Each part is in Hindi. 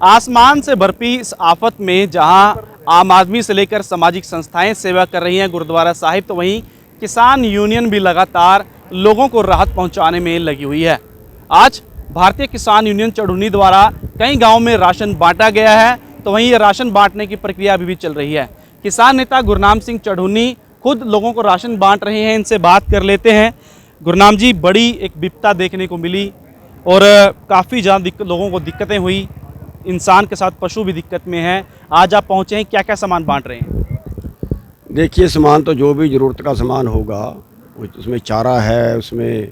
आसमान से बरपी इस आफत में जहां आम आदमी से लेकर सामाजिक संस्थाएं सेवा कर रही हैं गुरुद्वारा साहिब, तो वहीं किसान यूनियन भी लगातार लोगों को राहत पहुंचाने में लगी हुई है। आज भारतीय किसान यूनियन चढ़ूनी द्वारा कई गांवों में राशन बांटा गया है, तो वहीं ये राशन बांटने की प्रक्रिया अभी भी चल रही है। किसान नेता गुरनाम सिंह चढ़ूनी खुद लोगों को राशन बांट रहे हैं, इनसे बात कर लेते हैं। गुरनाम जी, बड़ी एक विपदा देखने को मिली और काफ़ी ज़्यादा लोगों को दिक्कतें हुई, इंसान के साथ पशु भी दिक्कत में है। आज आप पहुँचे हैं, क्या क्या सामान बांट रहे हैं? देखिए, सामान तो जो भी ज़रूरत का सामान होगा, उसमें चारा है, उसमें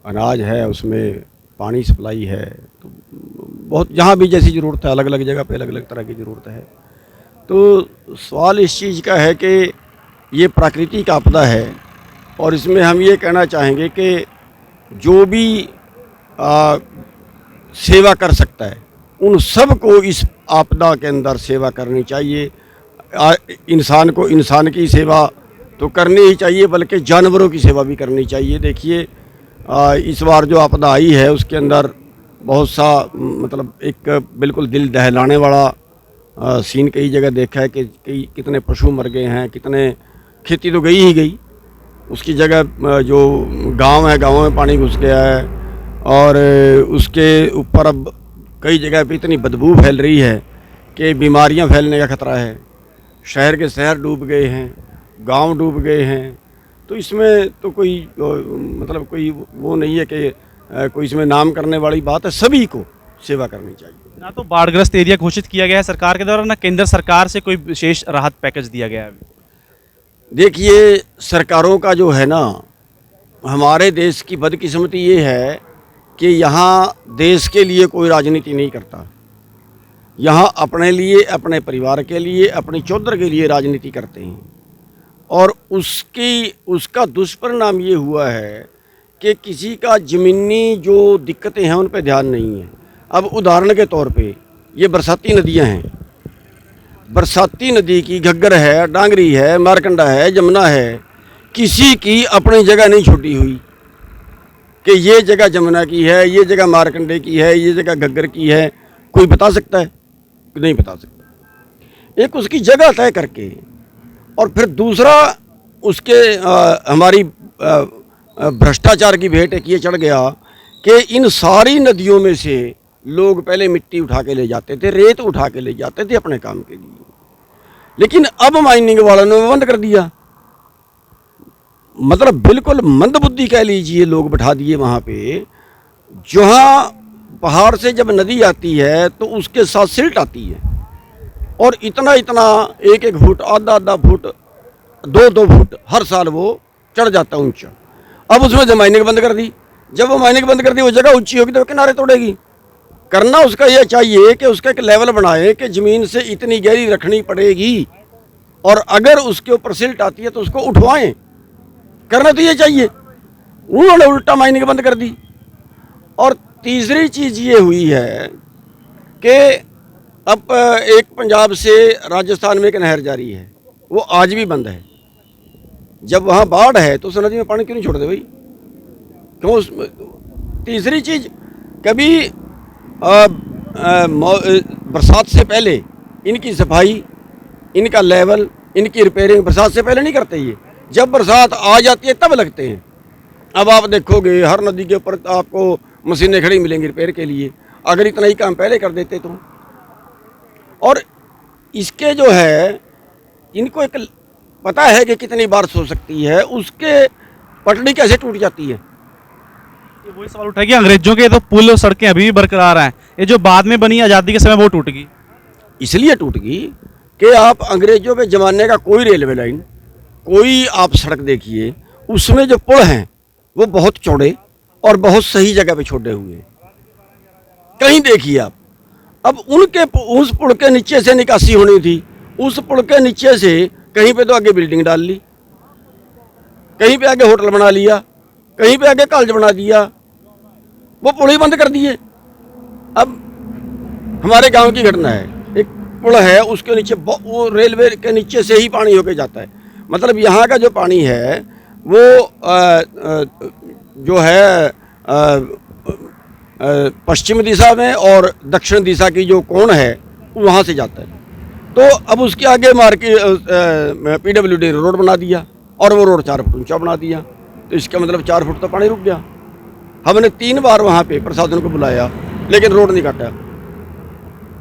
अनाज है, उसमें पानी सप्लाई है, तो बहुत जहाँ भी जैसी ज़रूरत है, अलग अलग जगह पे अलग अलग तरह की ज़रूरत है। तो सवाल इस चीज़ का है कि ये प्राकृतिक आपदा है और इसमें हम ये कहना चाहेंगे कि जो भी सेवा कर सकता है उन सब को इस आपदा के अंदर सेवा करनी चाहिए। इंसान को इंसान की सेवा तो करनी ही चाहिए, बल्कि जानवरों की सेवा भी करनी चाहिए। देखिए, इस बार जो आपदा आई है उसके अंदर बहुत सा मतलब एक बिल्कुल दिल दहलाने वाला सीन कई जगह देखा है कि कितने पशु मर गए हैं, कितने खेती तो गई ही गई, उसकी जगह जो गांव है, गांवों में पानी घुस गया है और उसके ऊपर अब कई जगह पे इतनी बदबू फैल रही है कि बीमारियां फैलने का खतरा है। शहर के शहर डूब गए हैं, गांव डूब गए हैं। तो इसमें तो कोई मतलब कोई वो नहीं है कि कोई इसमें नाम करने वाली बात है, सभी को सेवा करनी चाहिए। ना तो बाढ़ग्रस्त एरिया घोषित किया गया है सरकार के द्वारा, ना केंद्र सरकार से कोई विशेष राहत पैकेज दिया गया है। देखिए, सरकारों का जो है ना, हमारे देश की बदकिस्मती ये है कि यहाँ देश के लिए कोई राजनीति नहीं करता। यहाँ अपने लिए, अपने परिवार के लिए, अपनी चौधर के लिए राजनीति करते हैं और उसका दुष्परिणाम ये हुआ है कि किसी का ज़मीनी जो दिक्कतें हैं उन पर ध्यान नहीं है। अब उदाहरण के तौर पे ये बरसाती नदियाँ हैं, बरसाती नदी की घग्गर है, डांगरी है, मारकंडा है, जमुना है, किसी की अपनी जगह नहीं छूटी हुई कि ये जगह जमुना की है, ये जगह मारकंडे की है, ये जगह घग्गर की है। कोई बता सकता है? नहीं बता सकता। एक उसकी जगह तय करके और फिर दूसरा उसके हमारी भ्रष्टाचार की भेंट एक ये चढ़ गया कि इन सारी नदियों में से लोग पहले मिट्टी उठा के ले जाते थे, रेत उठा के ले जाते थे अपने काम के लिए, लेकिन अब माइनिंग वालों ने बंद कर दिया। मतलब बिल्कुल मंदबुद्धि कह लीजिए, लोग बैठा दिए वहाँ पे। जहाँ पहाड़ से जब नदी आती है तो उसके साथ सिल्ट आती है और इतना इतना एक एक फुट, आधा आधा फुट, दो फुट हर साल वो चढ़ जाता है ऊंचा। अब उसमें जब माइनिंग बंद कर दी, जब वो माइनिंग बंद कर दी, वो जगह ऊंची होगी तो किनारे तोड़ेगी। करना उसका ये चाहिए कि उसका एक लेवल बनाए कि ज़मीन से इतनी गहरी रखनी पड़ेगी और अगर उसके ऊपर सिल्ट आती है तो उसको उठवाएं। करना तो ये चाहिए, उन्होंने उल्टा माइनिंग बंद कर दी। और तीसरी चीज़ ये हुई है कि अब एक पंजाब से राजस्थान में एक नहर जारी है, वो आज भी बंद है। जब वहाँ बाढ़ है तो उस नदी में पानी क्यों नहीं छोड़ते भाई? क्यों? तीसरी चीज़, कभी बरसात से पहले इनकी सफाई, इनका लेवल, इनकी रिपेयरिंग बरसात से पहले नहीं करते। ये जब बरसात आ जाती है तब लगते हैं। अब आप देखोगे हर नदी के ऊपर आपको मशीनें खड़ी मिलेंगी रिपेयर के लिए, अगर इतना ही काम पहले कर देते तो। और इसके जो है, इनको एक पता है कि कितनी बारिश हो सकती है, उसके पटड़ी कैसे टूट जाती है। वही सवाल उठा कि अंग्रेजों के तो पुल और सड़कें अभी भी बरकरार हैं, ये जो बाद में बनी आज़ादी के समय वो टूट गई। इसलिए टूट गई कि आप अंग्रेजों के ज़माने का कोई रेलवे लाइन, कोई आप सड़क देखिए, उसमें जो पुल हैं वो बहुत चौड़े और बहुत सही जगह पे छोड़े हुए हैं। कहीं देखिए आप, अब उस पुल के नीचे से निकासी होनी थी, उस पुल के नीचे से कहीं पे तो आगे बिल्डिंग डाल ली, कहीं पे आगे होटल बना लिया, कहीं पे आगे कॉलेज बना दिया, वो पुल ही बंद कर दिए। अब हमारे गांव की घटना है, एक पुल है, उसके नीचे वो रेलवे के नीचे से ही पानी होके जाता है। मतलब यहाँ का जो पानी है वो जो है पश्चिम दिशा में और दक्षिण दिशा की जो कोण है वहाँ से जाता है। तो अब उसके आगे PWD ने रोड बना दिया और वो रोड 4 फुट ऊंचा बना दिया, तो इसका मतलब 4 फुट तो पानी रुक गया। हमने 3 बार वहाँ पे प्रशासन को बुलाया लेकिन रोड नहीं काटा।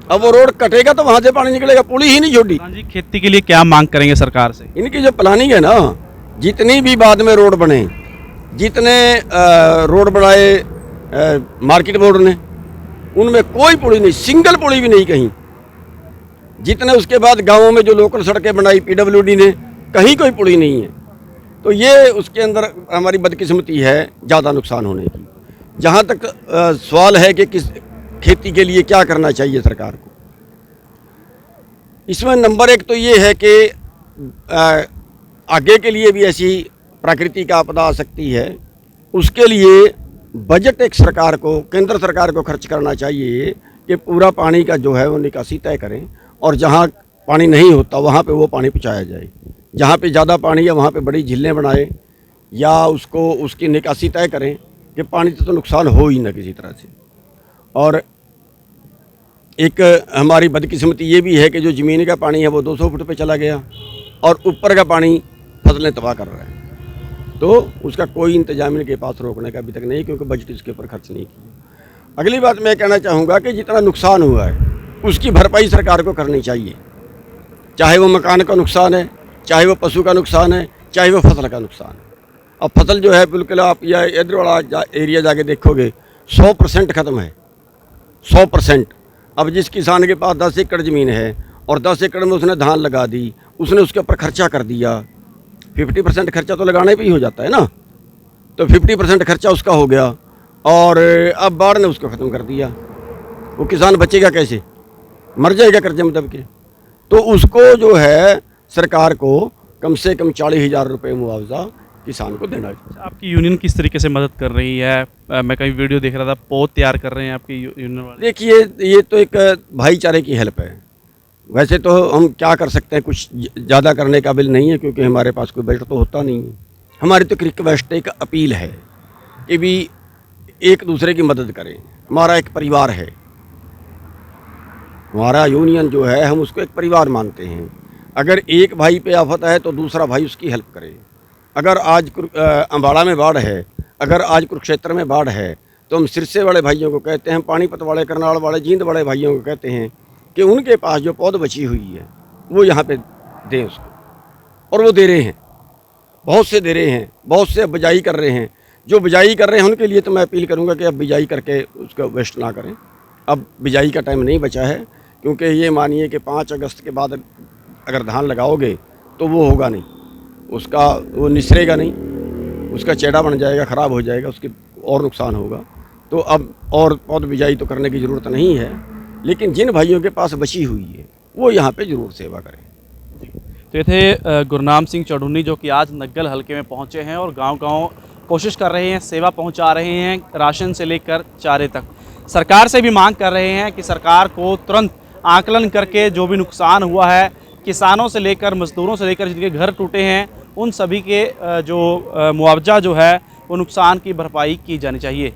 अब वो रोड कटेगा तो वहाँ से पानी निकलेगा, पुली ही नहीं छोड़ी। हाँ जी, खेती के लिए क्या मांग करेंगे सरकार से? इनकी जो प्लानिंग है ना, जितनी भी बाद में रोड बने, जितने रोड बनाए मार्केट बोर्ड ने, उनमें कोई पुली नहीं, सिंगल पुली भी नहीं कहीं। जितने उसके बाद गांवों में जो लोकल सड़कें बनाई PWD ने, कहीं कोई पुली नहीं है। तो ये उसके अंदर हमारी बदकिस्मती है ज़्यादा नुकसान होने की। जहाँ तक सवाल है कि किस खेती के लिए क्या करना चाहिए सरकार को, इसमें नंबर 1 तो ये है कि आगे के लिए भी ऐसी प्राकृतिक आपदा आ सकती है, उसके लिए बजट एक सरकार को, केंद्र सरकार को खर्च करना चाहिए कि पूरा पानी का जो है वो निकासी तय करें और जहाँ पानी नहीं होता वहाँ पे वो पानी पहुँचाया जाए। जहाँ पे ज़्यादा पानी है वहाँ पे बड़ी झीलें बनाए या उसको उसकी निकासी तय करें कि पानी तो नुकसान हो ही ना किसी तरह से। और एक हमारी बदकिस्मती ये भी है कि जो ज़मीन का पानी है वो 200 फुट पे चला गया और ऊपर का पानी फसलें तबाह कर रहा है, तो उसका कोई इंतजाम इनके पास रोकने का अभी तक नहीं, क्योंकि बजट इसके ऊपर खर्च नहीं किया। अगली बात मैं कहना चाहूँगा कि जितना नुकसान हुआ है उसकी भरपाई सरकार को करनी चाहिए, चाहे वो मकान का नुकसान है, चाहे वो पशु का नुकसान है, चाहे वो फसल का नुकसान है। अब फसल जो है बिल्कुल आप या इधर वाला एरिया जाके देखोगे 100% ख़त्म है, 100%। अब जिस किसान के पास 10 एकड़ ज़मीन है और 10 एकड़ में उसने धान लगा दी, उसने उसके ऊपर खर्चा कर दिया, 50% खर्चा तो लगाने पे ही हो जाता है ना, तो 50% खर्चा उसका हो गया और अब बाढ़ ने उसको ख़त्म कर दिया। वो किसान बचेगा कैसे? मर जाएगा कर्जे में दब के। तो उसको जो है सरकार को कम से कम 40,000 रुपये मुआवजा किसान को देना चाहिए। आपकी यूनियन किस तरीके से मदद कर रही है? मैं कहीं वीडियो देख रहा था, पौध तैयार कर रहे हैं आपकी यूनियन वाले। देखिए, ये तो एक भाईचारे की हेल्प है। वैसे तो हम क्या कर सकते हैं, कुछ ज़्यादा करने काबिल नहीं है, क्योंकि हमारे पास कोई बजट तो होता नहीं है। हमारी तो रिक्वेस्ट, एक अपील है कि भी एक दूसरे की मदद करें। हमारा एक परिवार है, हमारा यूनियन जो है हम उसको एक परिवार मानते हैं। अगर एक भाई पे आफत है तो दूसरा भाई उसकी हेल्प करे। अगर आज अम्बाड़ा में बाढ़ है, अगर आज कुरुक्षेत्र में बाढ़ है, तो हम सिरसे वाले भाइयों को कहते हैं, पानीपत वाले, करनाल वाले, जींद वाले भाइयों को कहते हैं कि उनके पास जो पौध बची हुई है वो यहाँ पे दें उसको, और वो दे रहे हैं, बहुत से दे रहे हैं, बहुत से बिजाई कर रहे हैं। जो बिजाई कर रहे हैं उनके लिए तो मैं अपील करूँगा कि अब बिजाई करके उसको वेस्ट ना करें। अब बिजाई का टाइम नहीं बचा है, क्योंकि ये मानिए कि 5 अगस्त के बाद अगर धान लगाओगे तो वो होगा नहीं, उसका वो निसरेगा नहीं, उसका चेड़ा बन जाएगा, ख़राब हो जाएगा, उसके और नुकसान होगा। तो अब और पौध बिजाई तो करने की ज़रूरत नहीं है, लेकिन जिन भाइयों के पास बची हुई है वो यहाँ पे ज़रूर सेवा करें। तो ये थे गुरनाम सिंह चढ़ूनी, जो कि आज नग्गल हलके में पहुँचे हैं और गांव-गांव कोशिश कर रहे हैं, सेवा पहुँचा रहे हैं, राशन से लेकर चारे तक। सरकार से भी मांग कर रहे हैं कि सरकार को तुरंत आकलन करके जो भी नुकसान हुआ है, किसानों से लेकर मज़दूरों से लेकर जिनके घर टूटे हैं, उन सभी के जो मुआवजा जो है वो नुकसान की भरपाई की जानी चाहिए।